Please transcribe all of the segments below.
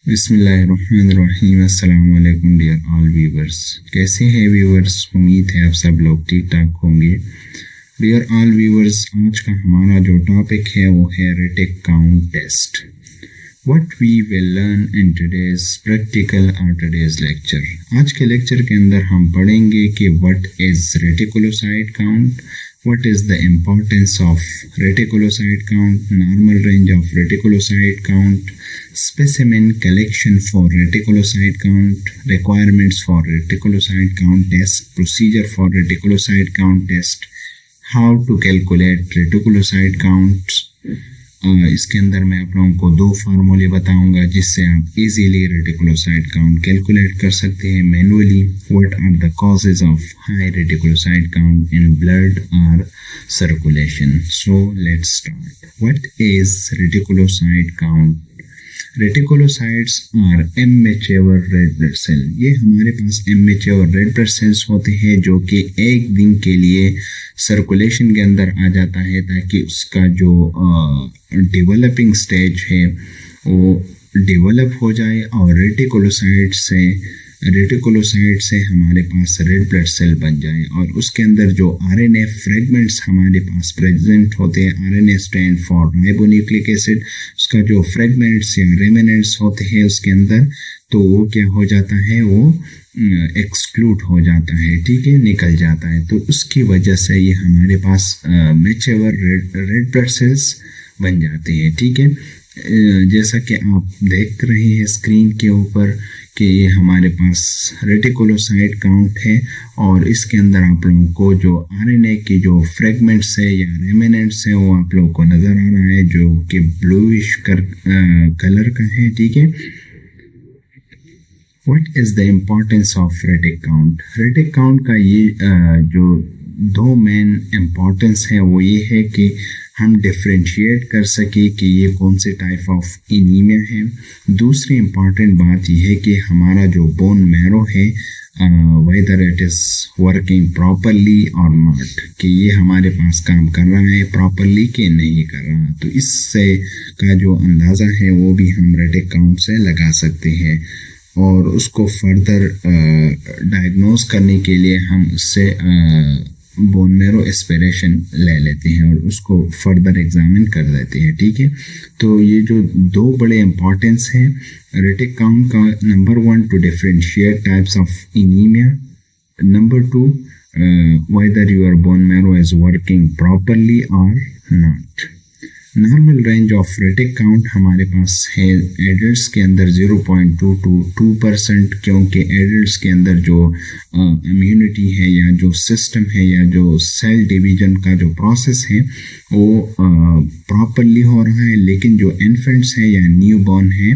बिस्मिल्लाहिर्रहमानिर्रहीम। अस्सलाम वालेकुम डियर ऑल व्यूवर्स। कैसे हैं व्यूवर्स? उम्मीद है आप सब लोग ठीक ठाक होंगे। डियर ऑल व्यूवर्स, आज का हमारा जो टॉपिक है वो है retic count test. What we will learn in today's practical और टुडेज लेक्चर। आज के लेक्चर के अंदर हम पढ़ेंगे कि what is reticulocyte count, what is the importance of reticulocyte count, normal range of reticulocyte count, specimen collection for reticulocyte count, requirements for reticulocyte count test, procedure for reticulocyte count test, how to calculate reticulocyte counts। इसके अंदर मैं आप लोगों को दो फार्मूले बताऊंगा जिससे आप इजीली रेटिकुलोसाइट काउंट कैलकुलेट कर सकते हैं manually. What are the causes of high reticulocyte count in blood और circulation. So let's start. What is reticulocyte count? Reticulocytes are immature red blood cell. ये हमारे पास इमैच्योर रेड ब्लड सेल्स होते हैं जो कि एक दिन के लिए सर्कुलेशन के अंदर आ जाता है ताकि उसका जो डेवलपिंग स्टेज है वो डेवलप हो जाए और रेटिकुलोसाइट से हमारे पास रेड ब्लड सेल बन जाए और उसके अंदर जो आरएनए फ्रेगमेंट्स हमारे पास प्रेजेंट होते हैं, RNA stand for ribonucleic acid, उसका जो फ्रेगमेंट्स या रेमिनेंट्स होते हैं उसके अंदर, तो वो क्या हो जाता है, वो एक्सक्लूड हो जाता है, ठीक है, निकल जाता है। तो उसकी वजह से ये हमारे पास मैच्योर रेड ब्लड सेल्स बन जाते हैं, ठीक है। जैसा कि आप देख रहे हैं स्क्रीन के ऊपर कि ये हमारे पास रेटिकुलोसाइट काउंट है और इसके अंदर आप लोगों को जो आरएनए की जो फ्रेगमेंट्स है या रेमिनेंट्स है वो आप लोगों को नज़र आ रहा है जो कि ब्लूइश कलर का है, ठीक है। What is the importance of retic count? Retic count का ये जो दो मेन इम्पोर्टेंस है वो ये है कि हम डिफ्रेंशिएट कर सके कि ये कौन से टाइप ऑफ एनीमिया है। दूसरी इम्पॉर्टेंट बात यह है कि हमारा जो बोन मैरो है whether it is working properly और नॉट, कि ये हमारे पास काम कर रहा है प्रॉपरली कि नहीं कर रहा। तो इससे का जो अंदाज़ा है वो भी हम रेटिक काउंट से लगा सकते हैं और उसको फर्दर डायग्नोज करने के लिए हम उससे बोन मेरो एस्पिरेशन ले लेते हैं और उसको फर्दर एग्जामिन कर देते हैं, ठीक है। तो ये जो दो बड़े इम्पॉर्टेंस हैं रेटिक काउंट का, number 1 to differentiate types of anaemia, number 2 whether your bone marrow is working properly or not। Normal range of retic count हमारे पास है एडल्ट्स के अंदर 0.2 to 2%, क्योंकि एडल्ट्स के अंदर जो इम्यूनिटी है या जो सिस्टम है या जो सेल डिवीजन का जो प्रोसेस है वो प्रॉपरली हो रहा है। लेकिन जो इन्फेंट्स है या न्यू बॉर्न है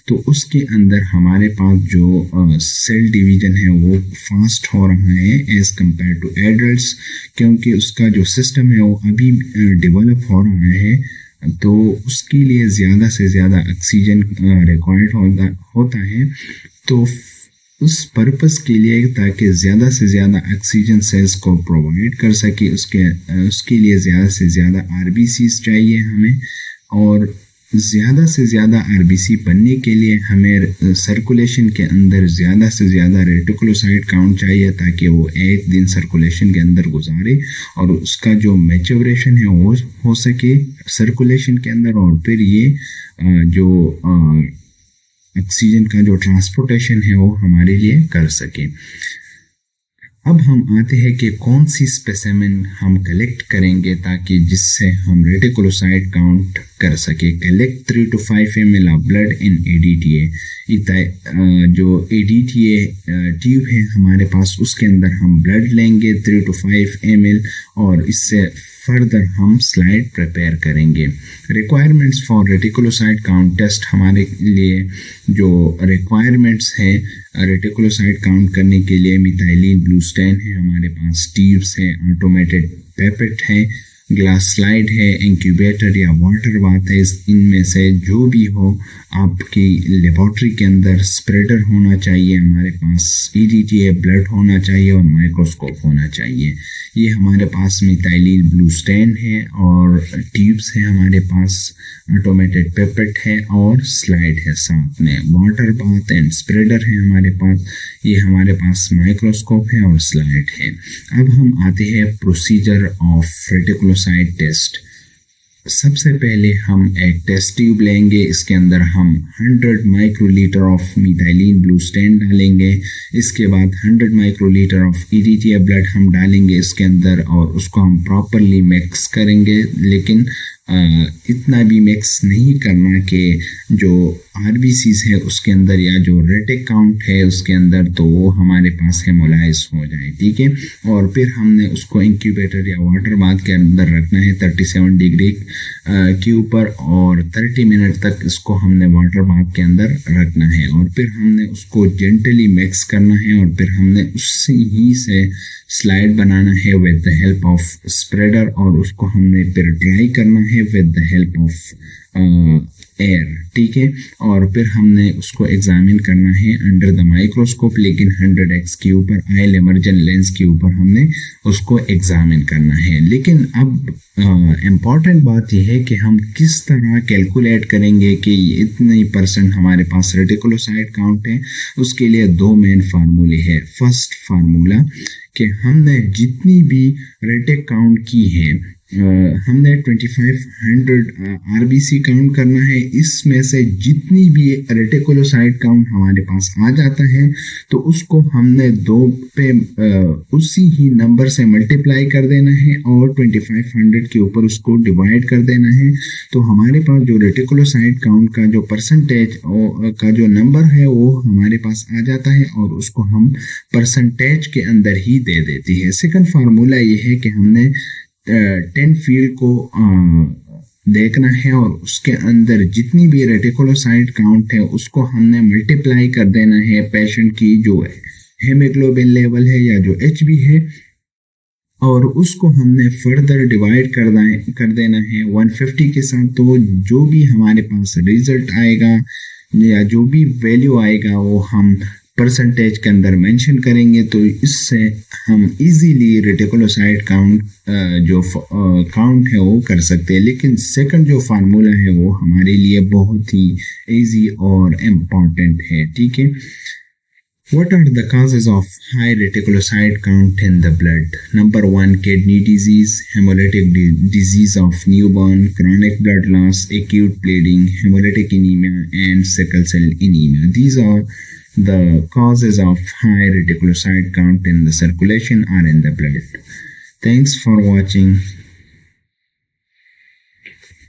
तो उसके अंदर हमारे पास जो सेल डिवीजन है वो फास्ट हो रहा है एज कंपेयर टू एडल्ट्स, क्योंकि उसका जो सिस्टम है वो अभी डेवलप हो रहा है। तो उसके लिए ज़्यादा से ज़्यादा ऑक्सीजन रिक्वायर्ड होता है। तो उस पर्पस के लिए ताकि ज़्यादा से ज़्यादा ऑक्सीजन सेल्स को प्रोवाइड कर सके उसके लिए ज़्यादा से ज़्यादा आरबीसीज चाहिए हमें, और ज़्यादा से ज़्यादा आरबीसी बनने के लिए हमें सर्कुलेशन के अंदर ज़्यादा से ज़्यादा रेटिकुलोसाइट काउंट चाहिए ताकि वो एक दिन सर्कुलेशन के अंदर गुजारे और उसका जो मैच्योरेशन है वो हो सके सर्कुलेशन के अंदर, और फिर ये जो ऑक्सीजन का जो ट्रांसपोर्टेशन है वो हमारे लिए कर सके। अब हम आते हैं कि कौन सी स्पेसिमेन हम कलेक्ट करेंगे ताकि जिससे हम रेटिकुलोसाइट काउंट कर सके। Collect 3 to 5 ml of blood in ADTA। जो ADTA ट्यूब है हमारे पास उसके अंदर हम ब्लड लेंगे 3 to 5 ml और इससे फर्दर हम स्लाइड प्रिपेयर करेंगे। Requirements for reticulocyte count test, हमारे लिए जो रिक्वायरमेंट्स है रेटिकुलोसाइट काउंट करने के लिए मिथाइलिन ब्लू स्टेन है हमारे पास, ट्यूब्स है, ऑटोमेटेड पेपेट है, ग्लास स्लाइड है, इंक्यूबेटर या वाटर बाथ है, इनमें से जो भी हो आपकी लेबोरेटरी के अंदर स्प्रेडर होना चाहिए, हमारे पास EDTA ब्लड होना चाहिए और माइक्रोस्कोप होना चाहिए। ये हमारे पास मिथाइलिन ब्लू स्टेन है और ट्यूब्स है हमारे पास, ऑटोमेटेड पेपेट है और स्लाइड है, साथ में वाटर बाथ एंड स्प्रेडर है हमारे पास। ये हमारे पास माइक्रोस्कोप है और स्लाइड है। अब हम आते हैं प्रोसीजर ऑफ रेटिकुलोसाइट टेस्ट। सबसे पहले हम एक टेस्ट ट्यूब लेंगे, इसके अंदर हम 100 microlitre of methylene blue stand डालेंगे। इसके बाद 100 माइक्रोलीटर ऑफ EDTA ब्लड हम डालेंगे इसके अंदर और उसको हम प्रॉपरली मिक्स करेंगे, लेकिन इतना भी मिक्स नहीं करना कि जो RBCs है उसके अंदर या जो रेटिक काउंट है उसके अंदर तो वो हमारे पास हेमोलाइज हो जाए, ठीक है। और फिर हमने उसको इंक्यूबेटर या वाटर बाथ के अंदर रखना है 37 डिग्री के ऊपर और 30 मिनट तक इसको हमने वाटर बाथ के अंदर रखना है और फिर हमने उसको जेंटली मिक्स करना है और फिर हमने उसी ही से स्लाइड बनाना है with the help of spreader और उसको हमने फिर ड्राई करना है with the help of air, ठीक है। और फिर हमने उसको एग्जामिन करना है अंडर द माइक्रोस्कोप, लेकिन 100x के ऊपर आयल इमर्जन लेंस के ऊपर हमने उसको एग्जामिन करना है। लेकिन अब इम्पॉर्टेंट बात यह है कि हम किस तरह कैलकुलेट करेंगे कि इतनी % हमारे पास रेटिकुलोसाइट काउंट है। उसके लिए दो मेन फार्मूले हैं। फर्स्ट फार्मूला कि हमने जितनी भी रेटिक काउंट की है हमने 2500 RBC काउंट करना है, इसमें से जितनी भी रेटिकुलोसाइट काउंट हमारे पास आ जाता है तो उसको हमने 2 पे उसी ही नंबर से मल्टीप्लाई कर देना है और 2500 के ऊपर उसको डिवाइड कर देना है। तो हमारे पास जो रेटिकुलोसाइट काउंट का जो % का जो नंबर है वो हमारे पास आ जाता है और उसको हम % के अंदर ही दे देती है। सेकंड फार्मूला ये है कि हमने 10 फील्ड को देखना है और उसके अंदर जितनी भी रेटिकुलोसाइट काउंट है उसको हमने मल्टीप्लाई कर देना है पेशेंट की जो हेमोग्लोबिन लेवल है या जो HB है और उसको हमने फर्दर डिवाइड कर देना है 150 के साथ। तो जो भी हमारे पास रिजल्ट आएगा या जो भी वैल्यू आएगा वो हम % के अंदर मेंशन करेंगे, तो इससे हम इजीली रेटिकुलोसाइट काउंट जो काउंट है वो कर सकते हैं। लेकिन सेकंड जो फार्मूला है वो हमारे लिए बहुत ही इजी और इम्पॉर्टेंट है, ठीक है। What are the causes of high reticulocyte count in the blood? Number 1, kidney disease, hemolytic disease of newborn, chronic blood loss, acute bleeding, hemolytic anemia, and sickle cell anemia. These are the causes of high reticulocyte count in the circulation or in the blood. Thanks for watching.